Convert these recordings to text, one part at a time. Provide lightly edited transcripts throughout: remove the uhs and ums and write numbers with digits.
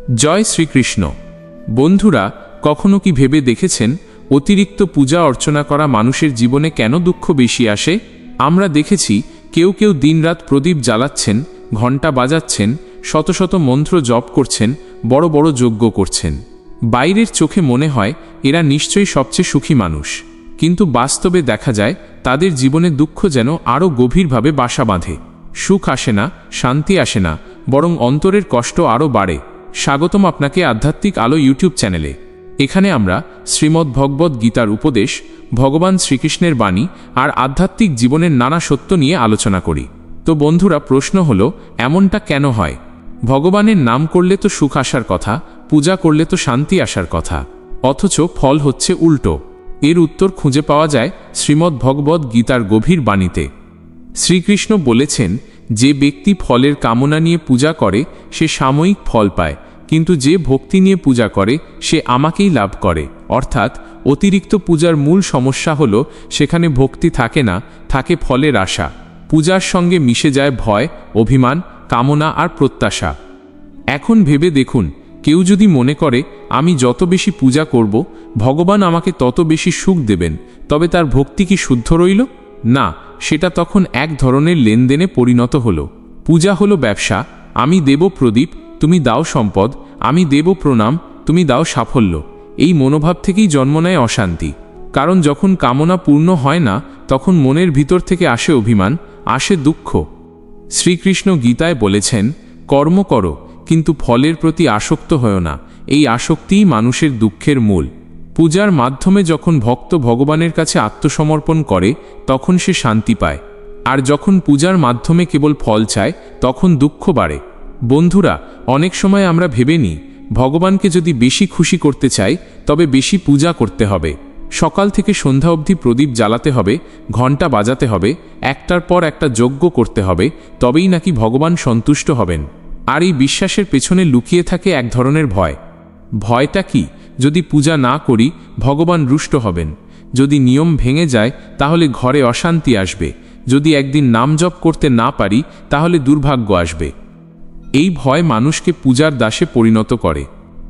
জয় শ্রীকৃষ্ণ। বন্ধুরা, কখনো কি ভেবে দেখেছেন অতিরিক্ত পূজা অর্চনা করা মানুষের জীবনে কেন দুঃখ বেশি আসে? আমরা দেখেছি কেউ কেউ দিনরাত প্রদীপ জ্বালাচ্ছেন, ঘণ্টা বাজাচ্ছেন, শত শত মন্ত্র জপ করছেন, বড় বড় যজ্ঞ করছেন। বাইরের চোখে মনে হয় এরা নিশ্চয়ই সবচেয়ে সুখী মানুষ, কিন্তু বাস্তবে দেখা যায় তাদের জীবনে দুঃখ যেন আরও গভীরভাবে বাসা বাঁধে। সুখ আসে না, শান্তি আসে না, বরং অন্তরের কষ্ট আরও বাড়ে। স্বাগতম আপনাকে আধ্যাত্মিক আলো ইউটিউব চ্যানেলে। এখানে আমরা শ্রীমদ্ ভগবদ্ গীতার উপদেশ, ভগবান শ্রীকৃষ্ণের বাণী আর আধ্যাত্মিক জীবনের নানা সত্য নিয়ে আলোচনা করি। তো বন্ধুরা, প্রশ্ন হলো, এমনটা কেন হয়? ভগবানের নাম করলে তো সুখ আসার কথা, পূজা করলে তো শান্তি আসার কথা, অথচ ফল হচ্ছে উল্টো। এর উত্তর খুঁজে পাওয়া যায় শ্রীমদ্ ভগবদ্ গীতার গভীর বাণীতে। শ্রীকৃষ্ণ বলেছেন, যে ব্যক্তি ফলের কামনা নিয়ে পূজা করে সে সাময়িক ফল পায়, কিন্তু যে ভক্তি নিয়ে পূজা করে সে আমাকেই লাভ করে। অর্থাৎ অতিরিক্ত পূজার মূল সমস্যা হলো সেখানে ভক্তি থাকে না, থাকে ফলের আশা। পূজার সঙ্গে মিশে যায় ভয়, অভিমান, কামনা আর প্রত্যাশা। এখন ভেবে দেখুন, কেউ যদি মনে করে আমি যত বেশি পূজা করব ভগবান আমাকে তত বেশি সুখ দেবেন, তবে তার ভক্তি কি শুদ্ধ রইল? না, সেটা তখন এক ধরনের লেনদেনে পরিণত হলো। পূজা হলো ব্যবসা। আমি দেব প্রদীপ, তুমি দাও সম্পদ। আমি দেব প্রণাম, তুমি দাও সাফল্য। এই মনোভাব থেকেই জন্ম নেয় অশান্তি। কারণ যখন কামনা পূর্ণ হয় না, তখন মনের ভিতর থেকে আসে অভিমান, আসে দুঃখ। শ্রীকৃষ্ণ গীতায় বলেছেন, কর্ম করো, কিন্তু ফলের প্রতি আসক্ত হয়ো না। এই আসক্তিই মানুষের দুঃখের মূল। পূজার মাধ্যমে যখন ভক্ত ভগবানের কাছে আত্মসমর্পণ করে তখন সে শান্তি পায়, আর যখন পূজার মাধ্যমে কেবল ফল চায় তখন দুঃখ বাড়ে। বন্ধুরা, অনেক সময় আমরা ভেবে নিই ভগবানকে যদি বেশি খুশি করতে চাই তবে বেশি পূজা করতে হবে, সকাল থেকে সন্ধ্যা অবধি প্রদীপ জ্বালাতে হবে, ঘণ্টা বাজাতে হবে, একটার পর একটা যজ্ঞ করতে হবে, তবেই নাকি ভগবান সন্তুষ্ট হবেন। আর এই বিশ্বাসের পেছনে লুকিয়ে থাকে এক ধরনের ভয়। ভয়টা কি? যদি পূজা না করি ভগবান রুষ্ট হবেন, যদি নিয়ম ভেঙে যায় তাহলে ঘরে অশান্তি আসবে, যদি একদিন নাম জপ করতে না পারি তাহলে দুর্ভাগ্য আসবে। এই ভয় মানুষকে পূজার দাসে পরিণত করে।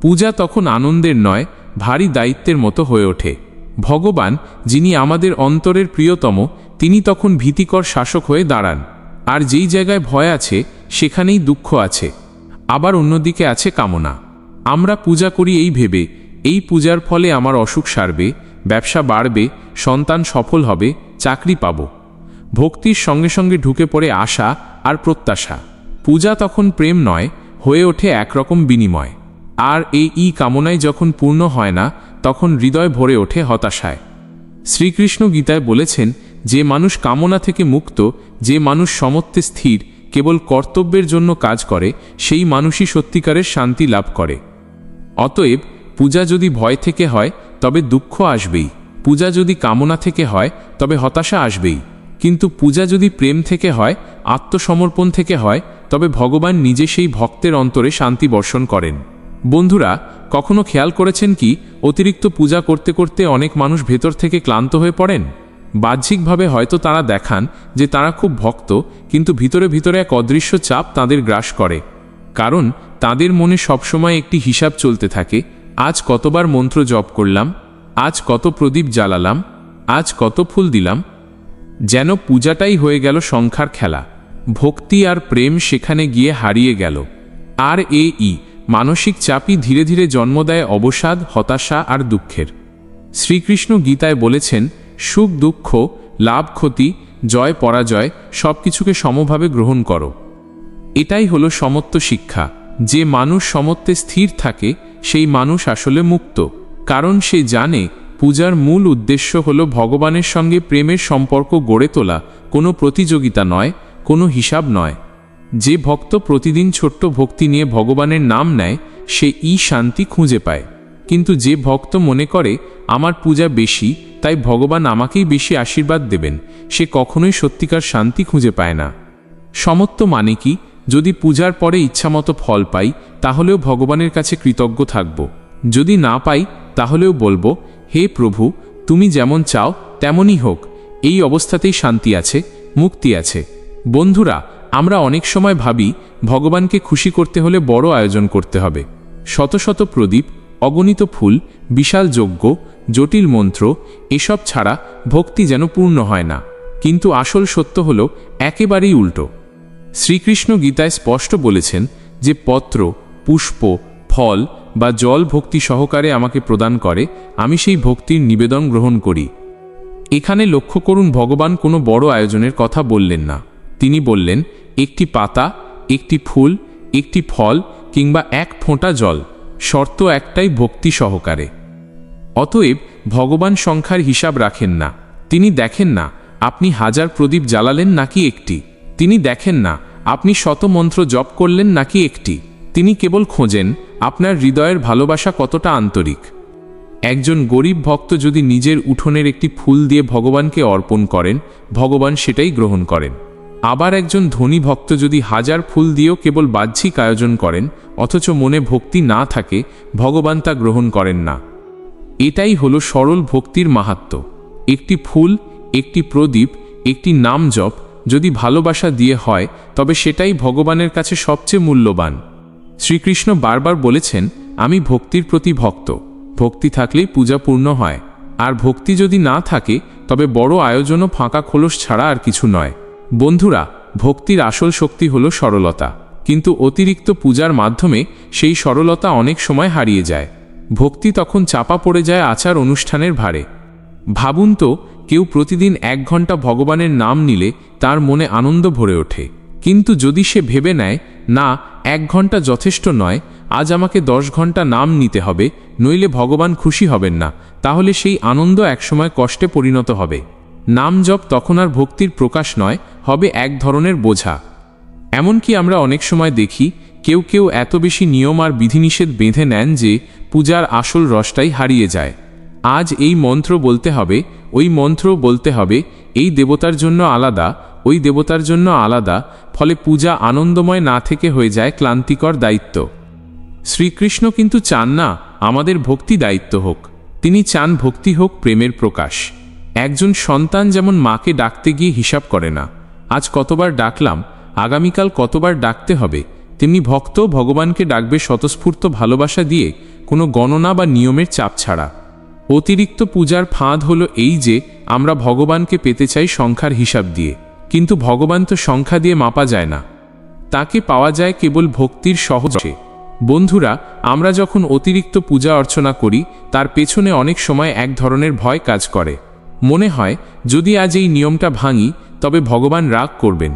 পূজা তখন আনন্দের নয়, ভারী দায়িত্বের মতো হয়ে ওঠে। ভগবান, যিনি আমাদের অন্তরের প্রিয়তম, তিনি তখন ভীতিকর শাসক হয়ে দাঁড়ান। আর যেই জায়গায় ভয় আছে সেখানেই দুঃখ আছে। আবার অন্যদিকে আছে কামনা। আমরা পূজা করি এই ভেবে, এই পূজার ফলে আমার অসুখ সারবে, ব্যবসা বাড়বে, সন্তান সফল হবে, চাকরি পাব। ভক্তির সঙ্গে সঙ্গে ঢুকে পড়ে আশা আর প্রত্যাশা। পূজা তখন প্রেম নয়, হয়ে ওঠে একরকম বিনিময়। আর এই কামনায় যখন পূর্ণ হয় না তখন হৃদয় ভরে ওঠে হতাশায়। শ্রীকৃষ্ণ গীতায় বলেছেন, যে মানুষ কামনা থেকে মুক্ত, যে মানুষ সমত্বে স্থির, কেবল কর্তব্যের জন্য কাজ করে, সেই মানুষই সত্যিকারের শান্তি লাভ করে। অতএব পূজা যদি ভয় থেকে হয় তবে দুঃখ আসবেই, পূজা যদি কামনা থেকে হয় তবে হতাশা আসবেই, কিন্তু পূজা যদি প্রেম থেকে হয়, আত্মসমর্পণ থেকে হয়, তবে ভগবান নিজে সেই ভক্তের অন্তরে শান্তি বর্ষণ করেন। বন্ধুরা, কখনো খেয়াল করেছেন কি, অতিরিক্ত পূজা করতে করতে অনেক মানুষ ভেতর থেকে ক্লান্ত হয়ে পড়েন? বাহ্যিকভাবে হয়তো তারা দেখান যে তারা খুব ভক্ত, কিন্তু ভিতরে ভিতরে এক অদৃশ্য চাপ তাদের গ্রাস করে। কারণ তাদের মনে সবসময় একটি হিসাব চলতে থাকে, আজ কতবার মন্ত্র জপ করলাম, আজ কত প্রদীপ জ্বালালাম, আজ কত ফুল দিলাম। যেন পূজাটাই হয়ে গেল সংখ্যার খেলা। ভক্তি আর প্রেম সেখানে গিয়ে হারিয়ে গেল। আর এই মানসিক চাপই ধীরে ধীরে জন্ম দেয় অবসাদ, হতাশা আর দুঃখের। শ্রীকৃষ্ণ গীতায় বলেছেন, সুখ দুঃখ, লাভ ক্ষতি, জয় পরাজয় সবকিছুকে সমভাবে গ্রহণ করো। এটাই হলো সমত্ব শিক্ষা। যে মানুষ সমত্বে স্থির থাকে সেই মানুষ আসলে মুক্ত, কারণ সে জানে পূজার মূল উদ্দেশ্য হলো ভগবানের সঙ্গে প্রেমের সম্পর্ক গড়ে তোলা, কোনো প্রতিযোগিতা নয়, কোনো হিসাব নয়। যে ভক্ত প্রতিদিন ছোট্ট ভক্তি নিয়ে ভগবানের নাম নেয় সে শান্তি খুঁজে পায়। কিন্তু যে ভক্ত মনে করে আমার পূজা বেশি, তাই ভগবান আমাকেই বেশি আশীর্বাদ দেবেন, সে কখনোই সত্যিকার শান্তি খুঁজে পায় না। সমত্ব মানে কি? যদি পূজার পরে ইচ্ছামতো ফল পাই তাহলেও ভগবানের কাছে কৃতজ্ঞ থাকব, যদি না পাই তাহলেও বলবো, হে প্রভু, তুমি যেমন চাও তেমনই হোক। এই অবস্থাতেই শান্তি আছে, মুক্তি আছে। বন্ধুরা, আমরা অনেক সময় ভাবি ভগবানকে খুশি করতে হলে বড় আয়োজন করতে হবে। শত শত প্রদীপ, অগণিত ফুল, বিশাল যজ্ঞ, জটিল মন্ত্র এসব ছাড়া ভক্তি যেন পূর্ণ হয় না। কিন্তু আসল সত্য হল একেবারেই উল্টো। শ্রীকৃষ্ণ গীতায় স্পষ্ট বলেছেন যে পত্র, পুষ্প, ফল বা জল ভক্তি সহকারে আমাকে প্রদান করে, আমি সেই ভক্তির নিবেদন গ্রহণ করি। এখানে লক্ষ্য করুন, ভগবান কোনো বড় আয়োজনের কথা বললেন না। তিনি বললেন একটি পাতা, একটি ফুল, একটি ফল কিংবা এক ফোঁটা জল, শর্ত একটাই, ভক্তি সহকারে। অতএব ভগবান সংখ্যার হিসাব রাখেন না। তিনি দেখেন না আপনি 1000 প্রদীপ জ্বালালেন নাকি একটি। তিনি দেখেন না আপনি শত মন্ত্র জপ করলেন নাকি একটি। তিনি কেবল খোঁজেন আপনার হৃদয়ের ভালোবাসা কতটা আন্তরিক। একজন গরিব ভক্ত যদি নিজের উঠোনের একটি ফুল দিয়ে ভগবানকে অর্পণ করেন, ভগবান সেটাই গ্রহণ করেন। আবার একজন ধনী ভক্ত যদি 1000 ফুল দিয়েও কেবল বাহ্যিক আয়োজন করেন, অথচ মনে ভক্তি না থাকে, ভগবান তা গ্রহণ করেন না। এটাই হলো সরল ভক্তির মাহাত্ম্য। একটি ফুল, একটি প্রদীপ, একটি নাম জপ যদি ভালোবাসা দিয়ে হয়, তবে সেটাই ভগবানের কাছে সবচেয়ে মূল্যবান। শ্রীকৃষ্ণ বারবার বলেছেন, আমি ভক্তির প্রতি ভক্ত। ভক্তি থাকলেই পূজা পূর্ণ হয়। আর ভক্তি যদি না থাকে, তবে বড় আয়োজনও ফাঁকা খোলস ছাড়া আর কিছু নয়। বন্ধুরা, ভক্তির আসল শক্তি হলো সরলতা, কিন্তু অতিরিক্ত পূজার মাধ্যমে সেই সরলতা অনেক সময় হারিয়ে যায়। ভক্তি তখন চাপা পড়ে যায় আচার অনুষ্ঠানের ভারে। ভাবুন তো, কেউ প্রতিদিন 1 ঘন্টা ভগবানের নাম নিলে তার মনে আনন্দ ভরে ওঠে। কিন্তু যদি সে ভেবে নেয়, না, 1 ঘন্টা যথেষ্ট নয়, আজ আমাকে 10 ঘন্টা নাম নিতে হবে, নইলে ভগবান খুশি হবেন না, তাহলে সেই আনন্দ একসময় কষ্টে পরিণত হবে। নাম জপ তখন আর ভক্তির প্রকাশ নয়, হবে এক ধরনের বোঝা। এমনকি আমরা অনেক সময় দেখি, কেউ কেউ এত বেশি নিয়ম আর বিধিনিষেধ বেঁধে নেন যে পূজার আসল রসটাই হারিয়ে যায়। আজ এই মন্ত্র বলতে হবে, ওই মন্ত্র বলতে হবে, এই দেবতার জন্য আলাদা, ওই দেবতার জন্য আলাদা, ফলে পূজা আনন্দময় না থেকে হয়ে যায় ক্লান্তিকর দায়িত্ব। শ্রীকৃষ্ণ কিন্তু চান না আমাদের ভক্তি দায়িত্ব হোক। তিনি চান ভক্তি হোক প্রেমের প্রকাশ। একজন সন্তান যেমন মাকে ডাকতে গিয়ে হিসাব করে না, আজ কতবার ডাকলাম, আগামীকাল কতবার ডাকতে হবে, তেমনি ভক্ত ভগবানকে ডাকবে স্বতঃস্ফূর্ত ভালোবাসা দিয়ে, কোনো গণনা বা নিয়মের চাপ ছাড়া। অতিরিক্ত পূজার ফাঁদ হলো এই যে আমরা ভগবানকে পেতে চাই সংখ্যার হিসাব দিয়ে, কিন্তু ভগবান তো সংখ্যা দিয়ে মাপা যায় না, তাকে পাওয়া যায় কেবল ভক্তির সহজে। বন্ধুরা, আমরা যখন অতিরিক্ত পূজা অর্চনা করি, তার পেছনে অনেক সময় এক ধরনের ভয় কাজ করে। মনে হয় যদি আজ এই নিয়মটা ভাঙি তবে ভগবান রাগ করবেন,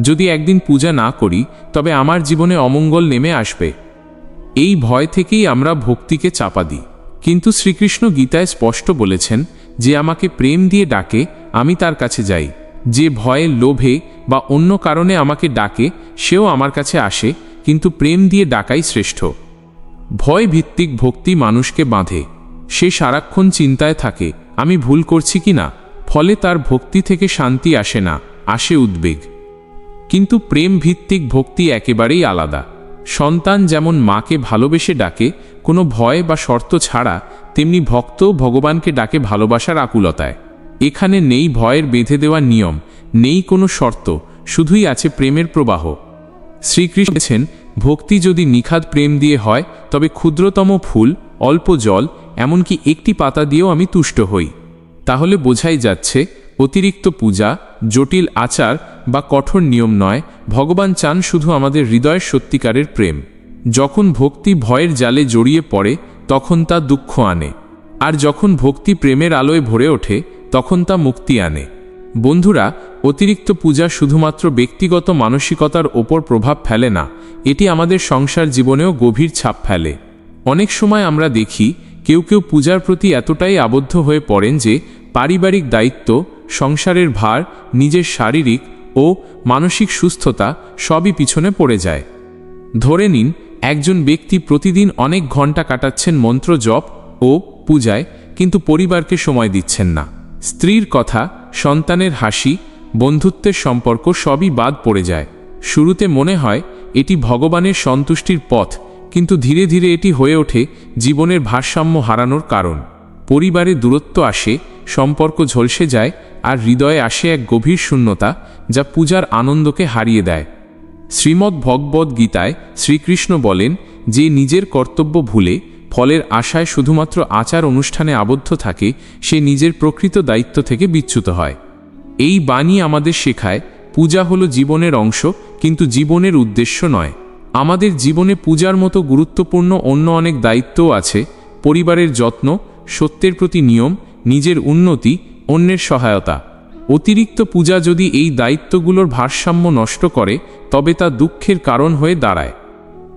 যদি একদিন পূজা না করি তবে আমার জীবনে অমঙ্গল নেমে আসবে। এই ভয় থেকেই আমরা ভক্তিকে চাপা দিই। কিন্তু শ্রীকৃষ্ণ গীতায় স্পষ্ট বলেছেন, যে আমাকে প্রেম দিয়ে ডাকে আমি তার কাছে যাই। যে ভয়ে, লোভে বা অন্য কারণে আমাকে ডাকে সেও আমার কাছে আসে, কিন্তু প্রেম দিয়ে ডাকাই শ্রেষ্ঠ। ভয় ভিত্তিক ভক্তি মানুষকে বাঁধে। সে সারাক্ষণ চিন্তায় থাকে আমি ভুল করছি কি না, ফলে তার ভক্তি থেকে শান্তি আসে না, আসে উদ্বেগ। কিন্তু প্রেম ভিত্তিক ভক্তি একেবারেই আলাদা। সন্তান যেমন মাকে ভালোবেসে ডাকে কোনো ভয় বা শর্ত ছাড়া, তেমনি ভক্ত ভগবানকে ডাকে ভালোবাসার আকুলতায়। এখানে নেই ভয়ের বেঁধে দেওয়া নিয়ম, নেই কোনো শর্ত, শুধুই আছে প্রেমের প্রবাহ। শ্রীকৃষ্ণ বলেছেন, ভক্তি যদি নিখাদ প্রেম দিয়ে হয়, তবে ক্ষুদ্রতম ফুল, অল্প জল, এমনকি একটি পাতা দিয়েও আমি তুষ্ট হই। তাহলে বোঝাই যাচ্ছে, অতিরিক্ত পূজা, জটিল আচার বা কঠোর নিয়ম নয়, ভগবান চান শুধু আমাদের হৃদয়ের সত্যিকারের প্রেম। যখন ভক্তি ভয়ের জালে জড়িয়ে পড়ে, তখন তা দুঃখ আনে, আর যখন ভক্তি প্রেমের আলোয় ভরে ওঠে, তখন তা মুক্তি আনে। বন্ধুরা, অতিরিক্ত পূজা শুধুমাত্র ব্যক্তিগত মানসিকতার ওপর প্রভাব ফেলে না, এটি আমাদের সংসার জীবনেও গভীর ছাপ ফেলে। অনেক সময় আমরা দেখি কেউ কেউ পূজার প্রতি এতটাই আবদ্ধ হয়ে পড়েন যে পারিবারিক দায়িত্ব, সংসারের ভার, নিজের শারীরিক ও মানসিক সুস্থতা সবই পিছনে পড়ে যায়। ধরে নিন, একজন ব্যক্তি প্রতিদিন অনেক ঘন্টা কাটাচ্ছেন মন্ত্র জপ ও পূজায়, কিন্তু পরিবারকে সময় দিচ্ছেন না। স্ত্রীর কথা, সন্তানের হাসি, বন্ধুত্বের সম্পর্ক সবই বাদ পড়ে যায়। শুরুতে মনে হয় এটি ভগবানের সন্তুষ্টির পথ, কিন্তু ধীরে ধীরে এটি হয়ে ওঠে জীবনের ভারসাম্য হারানোর কারণ। পরিবারে দূরত্ব আসে, সম্পর্ক ঝলসে যায়, আর হৃদয়ে আসে এক গভীর শূন্যতা, যা পূজার আনন্দকে হারিয়ে দেয়। শ্রীমদ্ ভগবদ্ গীতায় শ্রীকৃষ্ণ বলেন, যে নিজের কর্তব্য ভুলে ফলের আশায় শুধুমাত্র আচার অনুষ্ঠানে আবদ্ধ থাকে, সে নিজের প্রকৃত দায়িত্ব থেকে বিচ্যুত হয়। এই বাণী আমাদের শেখায়, পূজা হলো জীবনের অংশ, কিন্তু জীবনের উদ্দেশ্য নয়। আমাদের জীবনে পূজার মতো গুরুত্বপূর্ণ অন্য অনেক দায়িত্বও আছে। পরিবারের যত্ন, সত্যের প্রতি নিয়ম, নিজের উন্নতি, অন্যের সহায়তা। অতিরিক্ত পূজা যদি এই দায়িত্বগুলোর ভারসাম্য নষ্ট করে, তবে তা দুঃখের কারণ হয়ে দাঁড়ায়।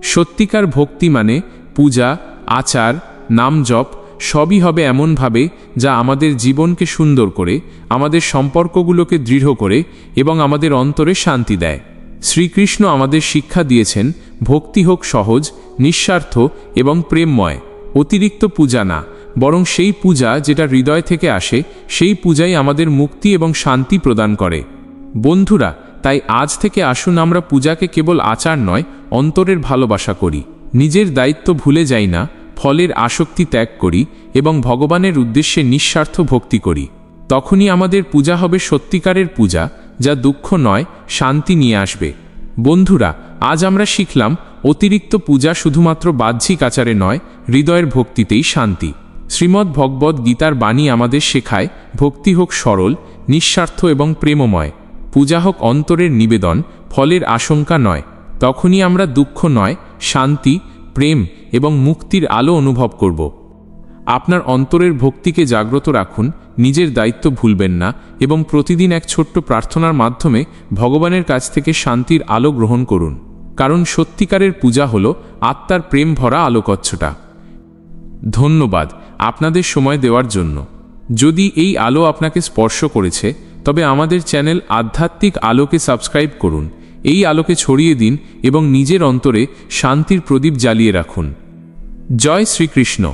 সত্যিকার ভক্তি মানে পূজা, আচার, নাম জপ সবই হবে এমনভাবে যা আমাদের জীবনকে সুন্দর করে, আমাদের সম্পর্কগুলোকে দৃঢ় করে এবং আমাদের অন্তরে শান্তি দেয়। শ্রীকৃষ্ণ আমাদের শিক্ষা দিয়েছেন, ভক্তি হোক সহজ, নিঃস্বার্থ এবং প্রেমময়। অতিরিক্ত পূজা না, বরং সেই পূজা যেটা হৃদয় থেকে আসে, সেই পূজাই আমাদের মুক্তি এবং শান্তি প্রদান করে। বন্ধুরা, তাই আজ থেকে আসুন আমরা পূজাকে কেবল আচার নয়, অন্তরের ভালোবাসা করি। নিজের দায়িত্ব ভুলে যাই না, ফলের আসক্তি ত্যাগ করি এবং ভগবানের উদ্দেশ্যে নিঃস্বার্থ ভক্তি করি। তখনই আমাদের পূজা হবে সত্যিকারের পূজা, যা দুঃখ নয়, শান্তি নিয়ে আসবে। বন্ধুরা, আজ আমরা শিখলাম, অতিরিক্ত পূজা শুধুমাত্র বাহ্যিক আচারে নয়, হৃদয়ের ভক্তিতেই শান্তি। শ্রীমদ্ ভগবদ্ গীতার বাণী আমাদের শেখায়, ভক্তি হোক সরল, নিঃস্বার্থ এবং প্রেমময়। পূজা হোক অন্তরের নিবেদন, ফলের আশঙ্কা নয়। তখনই আমরা দুঃখ নয়, শান্তি, প্রেম এবং মুক্তির আলো অনুভব করব। আপনার অন্তরের ভক্তিকে জাগ্রত রাখুন, নিজের দায়িত্ব ভুলবেন না এবং প্রতিদিন এক ছোট্ট প্রার্থনার মাধ্যমে ভগবানের কাছ থেকে শান্তির আলো গ্রহণ করুন। কারণ সত্যিকারের পূজা হল আত্মার প্রেম ভরা আলোকচ্ছটা। ধন্যবাদ আপনাদের সময় দেওয়ার জন্য। যদি এই আলো আপনাকে স্পর্শ করেছে, তবে আমাদের চ্যানেল আধ্যাত্মিক আলোকে সাবস্ক্রাইব করুন। এই আলোকে ছড়িয়ে দিন এবং নিজের অন্তরে শান্তির প্রদীপ জ্বালিয়ে রাখুন। জয় শ্রীকৃষ্ণ।